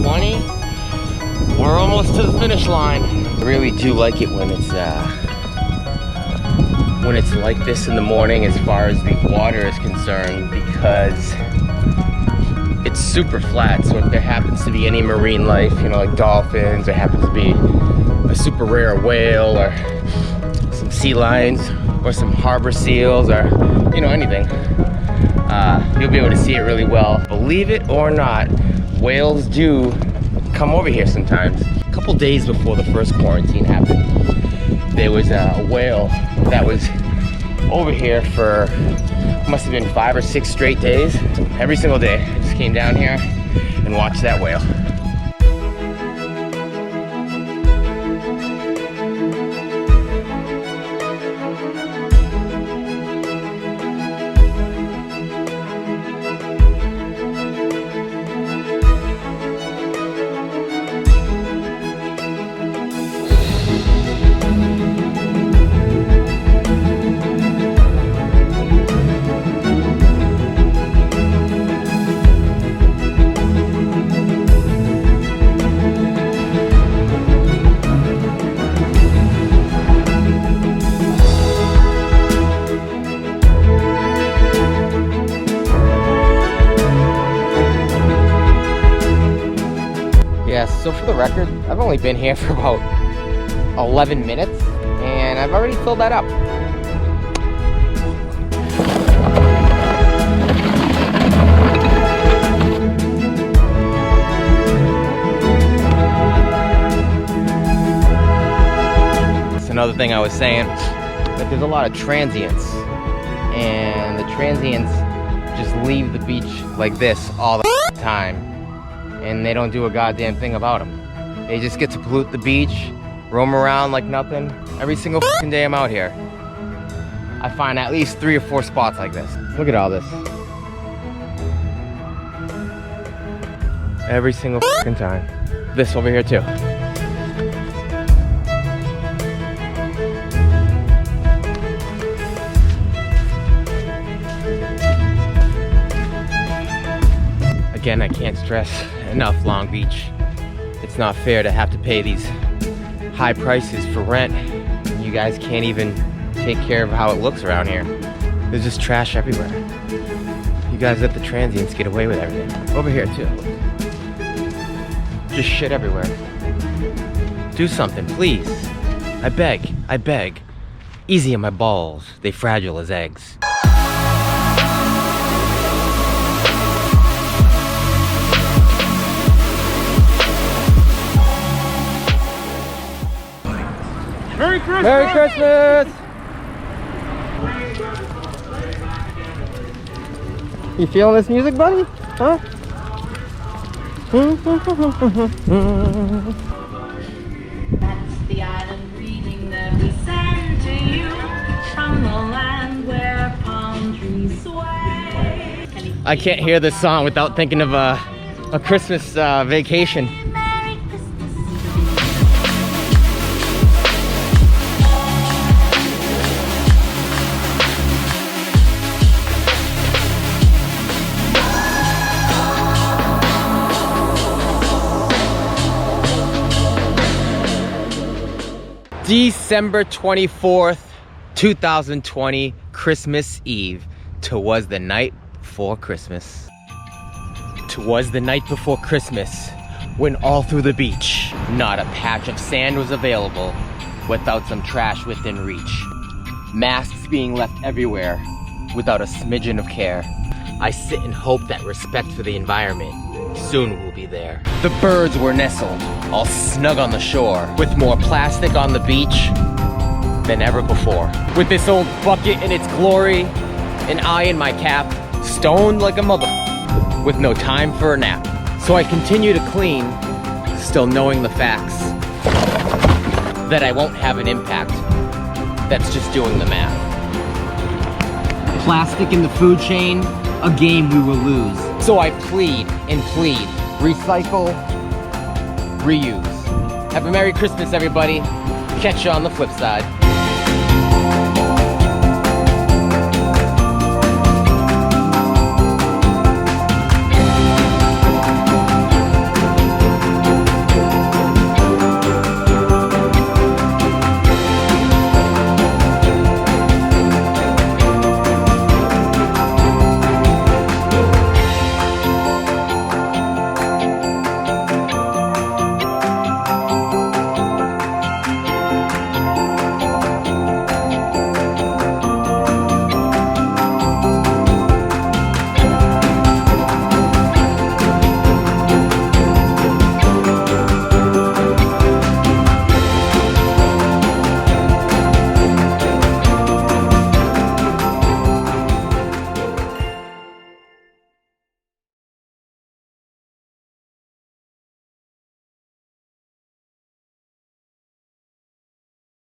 2020. We're almost to the finish line. I really do like it when it's like this in the morning as far as the water is concerned, because it's super flat. So if there happens to be any marine life, you know, like dolphins, there happens to be a super rare whale or some sea lions or some harbor seals or, you know, anything, you'll be able to see it really well. Believe it or not, whales do come over here sometimes. A couple days before the first quarantine happened, there was a whale that was over here for, must have been 5 or 6 straight days. Every single day, I just came down here and watched that whale. So for the record, I've only been here for about 11 minutes and I've already filled that up. That's another thing I was saying, that there's a lot of transients, and the transients just leave the beach like this all the time. And they don't do a goddamn thing about them. They just get to pollute the beach, roam around like nothing. Every single fucking day I'm out here, I find at least 3 or 4 spots like this. Look at all this. Every single fucking time. This over here too. Again, I can't stress enough, Long Beach. It's not fair to have to pay these high prices for rent. You guys can't even take care of how it looks around here. There's just trash everywhere. You guys let the transients get away with everything. Over here too. Just shit everywhere. Do something, please. I beg, I beg. Easy on my balls, they fragile as eggs. Merry Christmas! Merry Christmas! You feeling this music, buddy? Huh? That's the island greeting that we send to you from the land where palm trees sway. I can't hear this song without thinking of a Christmas vacation. Merry Christmas. December 24th, 2020, Christmas Eve. 'Twas the night before Christmas. 'Twas the night before Christmas, when all through the beach, not a patch of sand was available without some trash within reach. Masks being left everywhere without a smidgen of care. I sit and hope that respect for the environment soon will be there. The birds were nestled, all snug on the shore, with more plastic on the beach than ever before. With this old bucket in its glory, and I in my cap, stoned like a mother, with no time for a nap. So I continue to clean, still knowing the facts, that I won't have an impact. That's just doing the math. Plastic in the food chain, a game we will lose. So I plead and plead, recycle, reuse. Have a Merry Christmas, everybody. Catch you on the flip side.